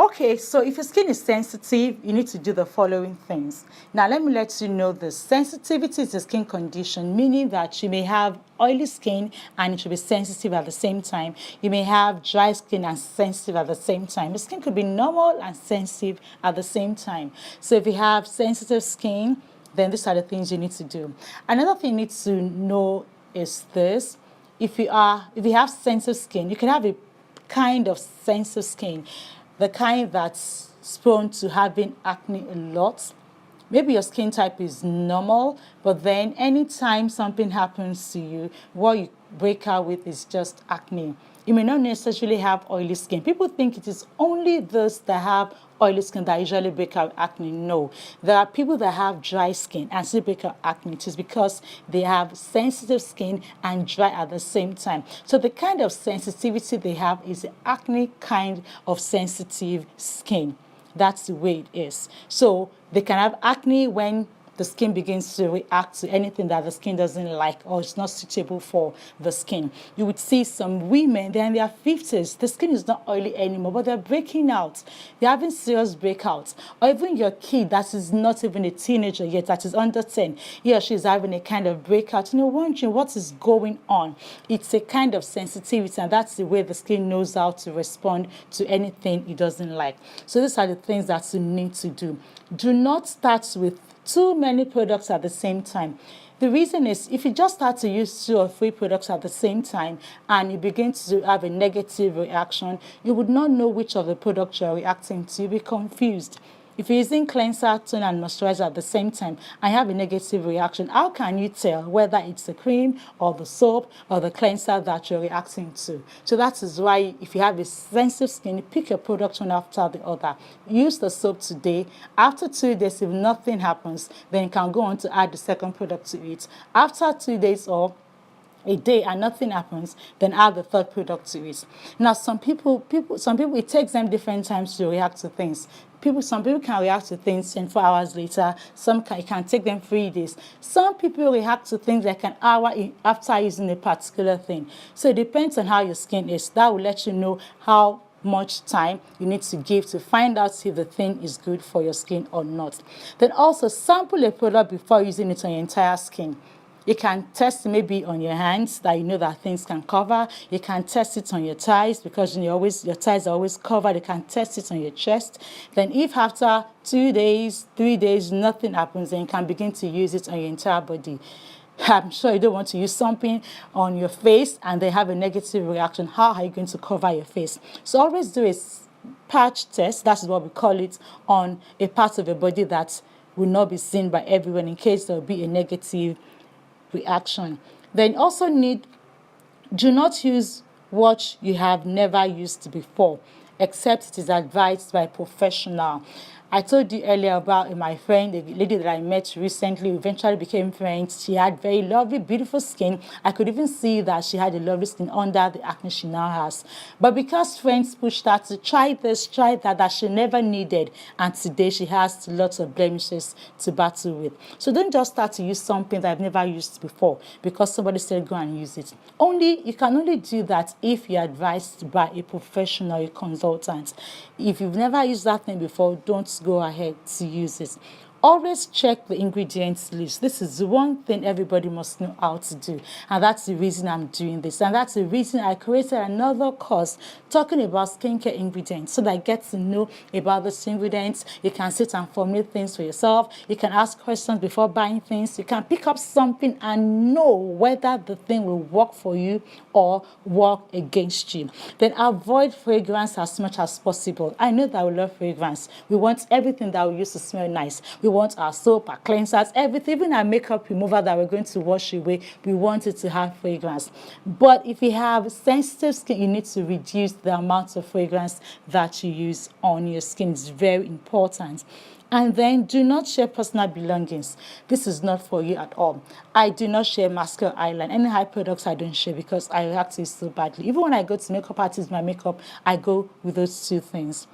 Okay, so if your skin is sensitive, you need to do the following things. Now, let me let you know this. Sensitivity is a skin condition, meaning that you may have oily skin and it should be sensitive at the same time. You may have dry skin and sensitive at the same time. The skin could be normal and sensitive at the same time. So if you have sensitive skin, then these are the things you need to do. Another thing you need to know is this. If you have sensitive skin, you can have a kind of sensitive skin, the kind that's prone to having acne a lot. Maybe your skin type is normal, but then anytime something happens to you, what you break out with is just acne. You may not necessarily have oily skin. People think it is only those that have oily skin that usually break out acne. No, there are people that have dry skin and still break out acne. It is because they have sensitive skin and dry at the same time. So the kind of sensitivity they have is the acne kind of sensitive skin. That's the way it is. So they can have acne when the skin begins to react to anything that the skin doesn't like or it's not suitable for the skin. You would see some women, they're in their 50s, the skin is not oily anymore, but they're breaking out. They're having serious breakouts. Or even your kid that is not even a teenager yet, that is under 10, he or she is having a kind of breakout. And you're wondering what is going on. It's a kind of sensitivity, and that's the way the skin knows how to respond to anything it doesn't like. So these are the things that you need to do. Do not start with too many products at the same time. The reason is if you just start to use 2 or 3 products at the same time and you begin to have a negative reaction, you would not know which of the products you're reacting to. You'll be confused. If you're using cleanser, toner, and moisturizer at the same time and you have a negative reaction, how can you tell whether it's the cream or the soap or the cleanser that you're reacting to? So that is why if you have a sensitive skin, you pick your product one after the other. Use the soap today. After 2 days, if nothing happens, then you can go on to add the second product to it. After 2 days or a day and nothing happens, then add the third product to it. Now, some people, it takes them different times to react to things. Some people can react to things 24 hours later. It can take them 3 days. Some people react to things like an hour after using a particular thing. So it depends on how your skin is. That will let you know how much time you need to give to find out if the thing is good for your skin or not. Then also sample a product before using it on your entire skin. You can test it maybe on your hands that you know that things can cover. You can test it on your thighs because your thighs are always covered. You can test it on your chest. Then if after 2 days, 3 days, nothing happens, then you can begin to use it on your entire body. I'm sure you don't want to use something on your face and they have a negative reaction. How are you going to cover your face? So always do a patch test, that's what we call it, on a part of your body that will not be seen by everyone in case there will be a negative reaction. Then also do not use what you have never used before, except it is advised by a professional. I told you earlier about my friend, the lady that I met recently, eventually became friends. She had very lovely, beautiful skin. I could even see that she had a lovely skin under the acne she now has. But because friends pushed her to try this, try that she never needed, and today she has lots of blemishes to battle with. So don't just start to use something that I've never used before because somebody said go and use it. You can only do that if you're advised by a professional, a consultant. If you've never used that thing before, don't go ahead to use it. Always check the ingredients list. This is the one thing everybody must know how to do. And that's the reason I'm doing this. And that's the reason I created another course talking about skincare ingredients so that I get to know about those ingredients. You can sit and formulate things for yourself. You can ask questions before buying things. You can pick up something and know whether the thing will work for you or work against you. Then avoid fragrance as much as possible. I know that we love fragrance. We want everything that we use to smell nice. We want our soap, our cleansers, everything, even our makeup remover that we're going to wash away, we want it to have fragrance. But if you have sensitive skin, you need to reduce the amount of fragrance that you use on your skin. It's very important. And then do not share personal belongings. This is not for you at all. I do not share mascara eyeliner. Any eye products I don't share because I react to it so badly. Even when I go to makeup artists, my makeup, I go with those 2 things.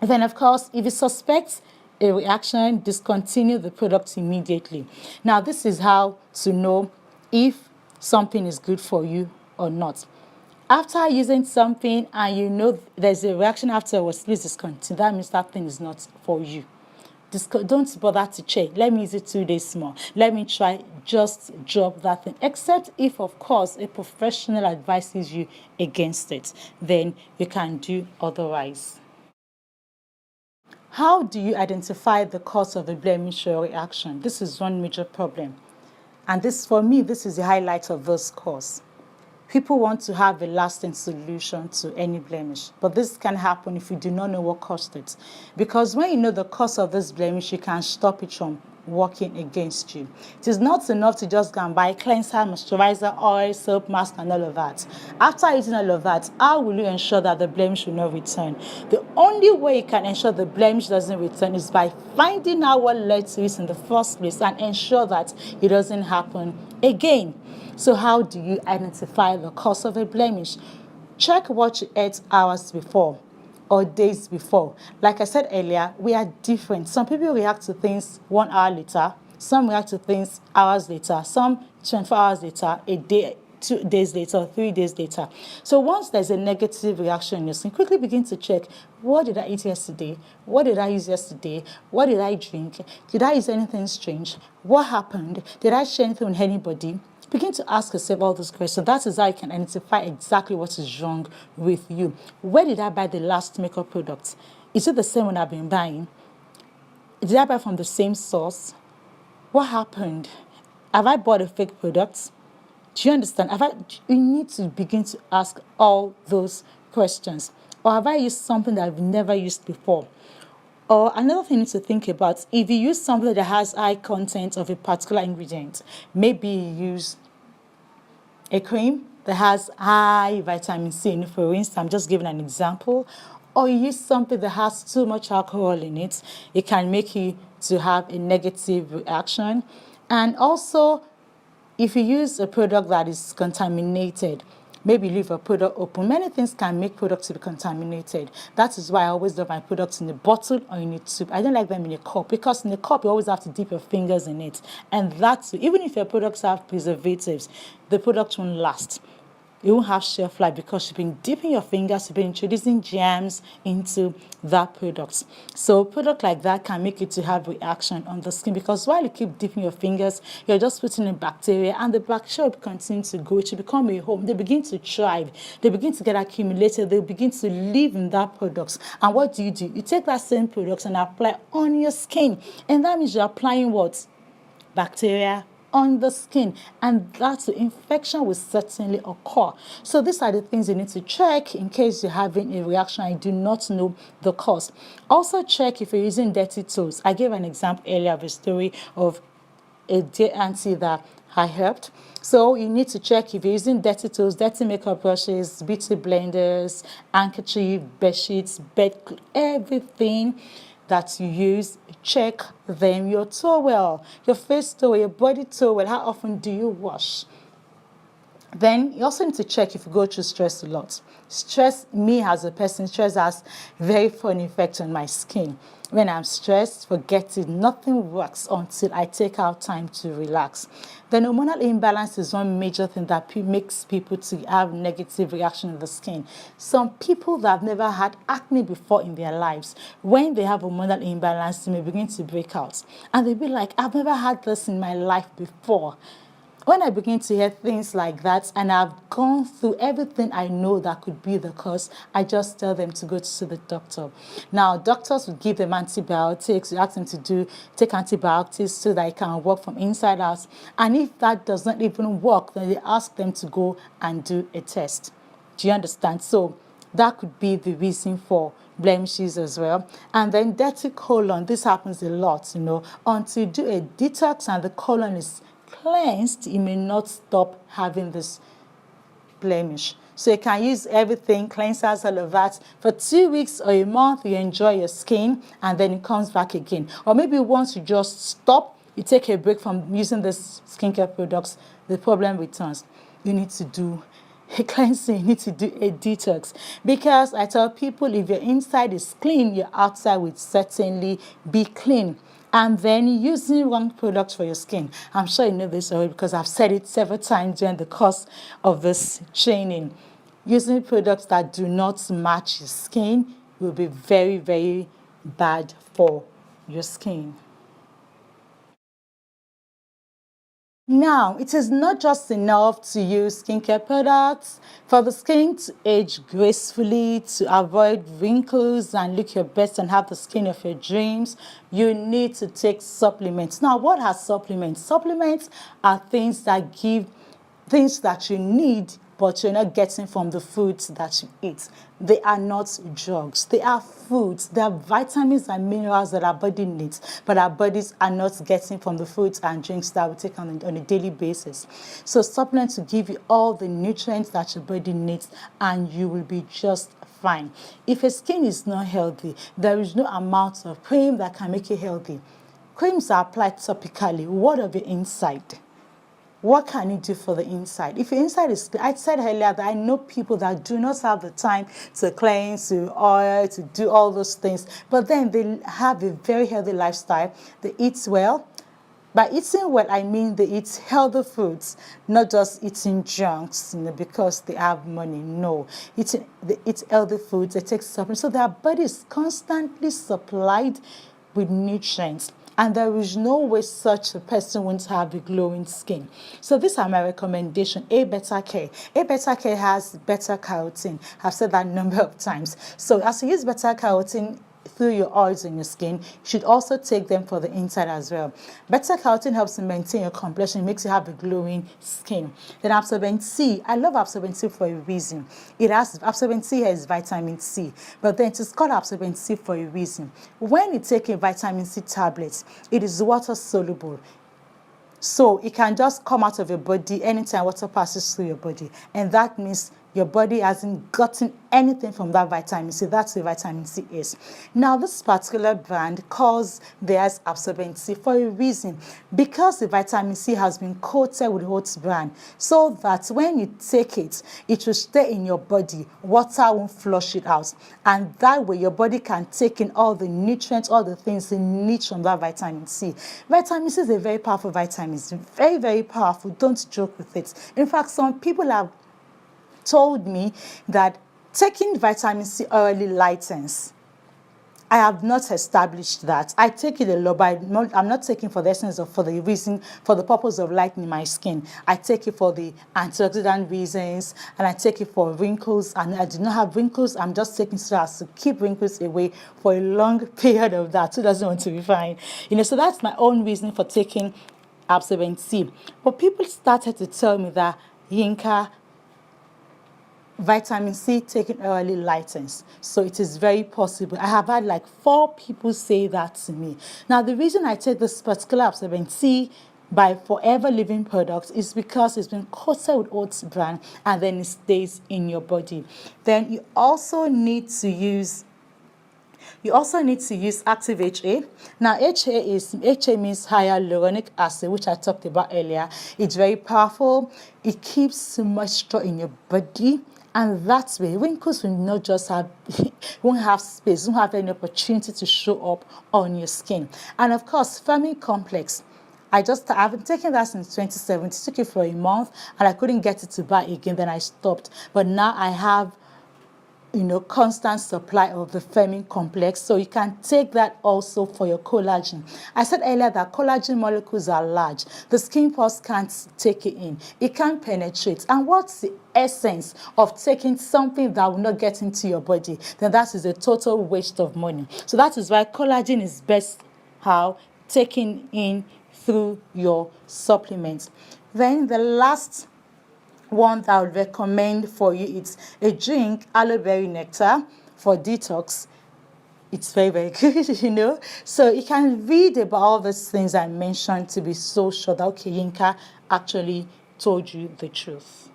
And then, of course, if you suspect a reaction, discontinue the product immediately. Now, this is how to know if something is good for you or not. After using something and you know there's a reaction afterwards, please discontinue. That means that thing is not for you. Don't bother to check. Let me use it 2 days more. Let me try. Just drop that thing. Except if, of course, a professional advises you against it, then you can do otherwise. How do you identify the cause of a blemish or reaction? This is one major problem. And this, for me, this is the highlight of this course. People want to have a lasting solution to any blemish, but this can happen if you do not know what caused it. Because when you know the cause of this blemish, you can stop it from working against you. It is not enough to just go and buy cleanser, moisturizer, oil, soap, mask, and all of that. After using all of that, how will you ensure that the blemish will not return? The only way you can ensure the blemish doesn't return is by finding out what led to it in the first place and ensure that it doesn't happen again. So how do you identify the cause of a blemish? Check what you ate hours before or days before. Like I said earlier, we are different. Some people react to things 1 hour later, some react to things hours later, some 24 hours later, a day, 2 days later, 3 days later. So once there's a negative reaction in your skin, quickly begin to check, what did I eat yesterday? What did I use yesterday? What did I drink? Did I use anything strange? What happened? Did I share anything with anybody? Begin to ask yourself all those questions. That is how you can identify exactly what is wrong with you. Where did I buy the last makeup product? Is it the same one I've been buying? Did I buy from the same source? What happened? Have I bought a fake product? Do you understand? You need to begin to ask all those questions. Or have I used something that I've never used before? Or another thing you need to think about, if you use something that has high content of a particular ingredient, maybe you use a cream that has high vitamin C, for instance, I'm just giving an example, or you use something that has too much alcohol in it, it can make you to have a negative reaction. And also, if you use a product that is contaminated, maybe leave a product open. Many things can make products to be contaminated. That is why I always love my products in a bottle or in a tube. I don't like them in a cup, because in a cup you always have to dip your fingers in it. And that's, even if your products have preservatives, the product won't last. You won't have shelf life because you've been dipping your fingers, you've been introducing germs into that product. So a product like that can make you to have reaction on the skin, because while you keep dipping your fingers, you're just putting in bacteria, and the bacteria will continue to go. It will become a home. They begin to thrive. They begin to get accumulated. They begin to live in that product. And what do? You take that same product and apply on your skin. And that means you're applying what? Bacteria on the skin, and that's the infection will certainly occur. So these are the things you need to check in case you're having a reaction and you do not know the cause. Also check if you're using dirty tools. I gave an example earlier of a story of a dear auntie that I helped. So you need to check if you're using dirty tools, dirty makeup brushes, beauty blenders, handkerchief, bed sheets, everything that you use, check them. Your towel, your face towel, your body towel, how often do you wash? Then you also need to check if you go through stress a lot. Stress, me as a person, stress has very funny effect on my skin. When I'm stressed, forget it. Nothing works until I take out time to relax. The hormonal imbalance is one major thing that makes people to have negative reaction in the skin. Some people that have never had acne before in their lives, when they have hormonal imbalance, they may begin to break out. And they'll be like, I've never had this in my life before. When I begin to hear things like that, and I've gone through everything I know that could be the cause, I just tell them to go to the doctor. Now, doctors will give them antibiotics, you ask them to take antibiotics so that it can work from inside out. And if that does not even work, then they ask them to go and do a test. Do you understand? So that could be the reason for blemishes as well. And then dirty colon, this happens a lot, until you do a detox and the colon is cleansed, you may not stop having this blemish. So you can use everything, cleansers, all of that. For 2 weeks or a month, you enjoy your skin, and then it comes back again. Or maybe once you just stop, you take a break from using this skincare products, the problem returns. You need to do a cleansing, you need to do a detox. Because I tell people, if your inside is clean, your outside will certainly be clean. And then using wrong products for your skin. I'm sure you know this already because I've said it several times during the course of this training. Using products that do not match your skin will be very, very bad for your skin. Now, it is not just enough to use skincare products. For the skin to age gracefully, to avoid wrinkles and look your best and have the skin of your dreams, you need to take supplements. Now, what are supplements? Supplements are things that give things that you need but you're not getting from the foods that you eat. They are not drugs. They are foods. They are vitamins and minerals that our body needs, but our bodies are not getting from the foods and drinks that we take on a daily basis. So supplements will give you all the nutrients that your body needs, and you will be just fine. If your skin is not healthy, there is no amount of cream that can make it healthy. Creams are applied topically. What of your inside? What can you do for the inside? If your inside is, I said earlier that I know people that do not have the time to cleanse, to oil, to do all those things, but then they have a very healthy lifestyle. They eat well. By eating well, I mean they eat healthy foods, not just eating junks, because they have money. No, they eat healthy foods, they take supplements, so their body is constantly supplied with nutrients. And there is no way such a person won't have a glowing skin. So these are my recommendation. A-beta care. A-beta care has beta carotene. I've said that a number of times. So as you use beta carotene through your oils in your skin, you should also take them for the inside as well. Beta carotene helps to maintain your complexion, makes you have a glowing skin. Then absorbent C, I love absorbent C for a reason. Absorbent C has vitamin C, but then it is called absorbent C for a reason. When you take a vitamin C tablet, it is water soluble. So it can just come out of your body anytime water passes through your body. And that means your body hasn't gotten anything from that vitamin C. That's what vitamin C is. Now, this particular brand calls theirs absorbent C for a reason. Because the vitamin C has been coated with oat bran, so that when you take it, it will stay in your body. Water won't flush it out. And that way, your body can take in all the nutrients, all the things it needs from that vitamin C. Vitamin C is a very powerful vitamin. It's very, very powerful. Don't joke with it. In fact, some people have told me that taking vitamin C orally lightens. I have not established that. I take it a lot, but I'm not taking for the essence of, for the purpose of lightening my skin. I take it for the antioxidant reasons, and I take it for wrinkles, and I do not have wrinkles. I'm just taking so as to keep wrinkles away for a long period of that. Who doesn't want to be fine? So that's my own reason for taking absorbent C. But people started to tell me that, Yinka, vitamin C taken orally lightens. So it is very possible. I have had like 4 people say that to me. Now, the reason I take this particular absorbent C by Forever Living products is because it's been coated with oat bran and then it stays in your body. Then you also need to use active HA. Now, HA means hyaluronic acid, which I talked about earlier. It's very powerful. It keeps moisture in your body. And that way, wrinkles will not just won't have space, won't have any opportunity to show up on your skin. And of course, Firming Complex. I've been taking that since 2017. Took it for a month, and I couldn't get it to buy again. Then I stopped. But now I have constant supply of the Firming Complex. So you can take that also for your collagen. I said earlier that collagen molecules are large. The skin pores can't take it in. It can't penetrate. And what's the essence of taking something that will not get into your body? Then that is a total waste of money. So that is why collagen is best taken in through your supplements. Then the last one that I would recommend for you, it's a drink, aloe berry nectar for detox. It's very, very good, So you can read about all these things I mentioned to be so sure that, okay, Yinka actually told you the truth.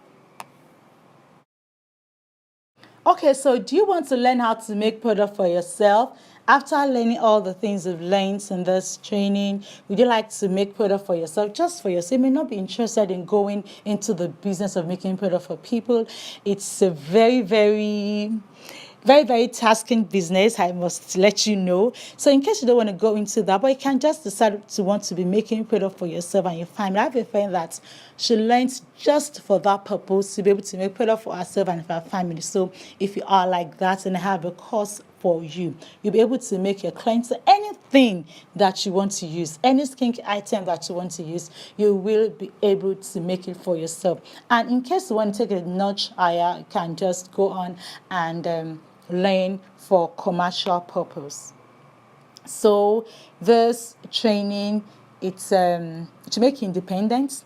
Okay, so do you want to learn how to make product for yourself? After learning all the things you've learned in this training, would you like to make product for yourself, just for yourself? You may not be interested in going into the business of making product for people. It's a very, very very, very tasking business, I must let you know. So in case you don't want to go into that, but you can just decide to want to be making product for yourself and your family. I have a friend that she learns just for that purpose, to be able to make product for herself and for her family. So if you are like that, and I have a course for you, you'll be able to make your cleanser anything that you want to use, any skincare item that you want to use, you will be able to make it for yourself. And in case you want to take it a notch higher, you can just go on and learn for commercial purpose. So this training, it's to make you independent.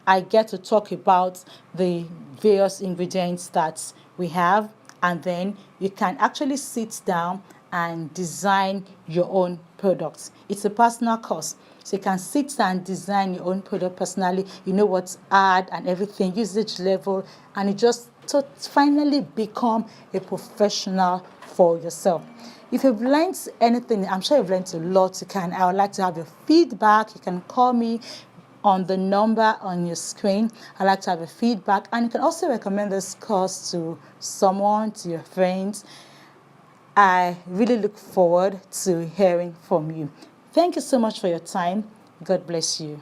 I get to talk about the various ingredients that we have, and then you can actually sit down and design your own products. It's a personal course. So you can sit and design your own product personally. You know what to add and everything, usage level, and you just to finally become a professional for yourself. If you've learned anything, I'm sure you've learned a lot. I would like to have your feedback. You can call me on the number on your screen. I'd like to have your feedback, and you can also recommend this course to someone, to your friends. I really look forward to hearing from you. Thank you so much for your time. God bless you.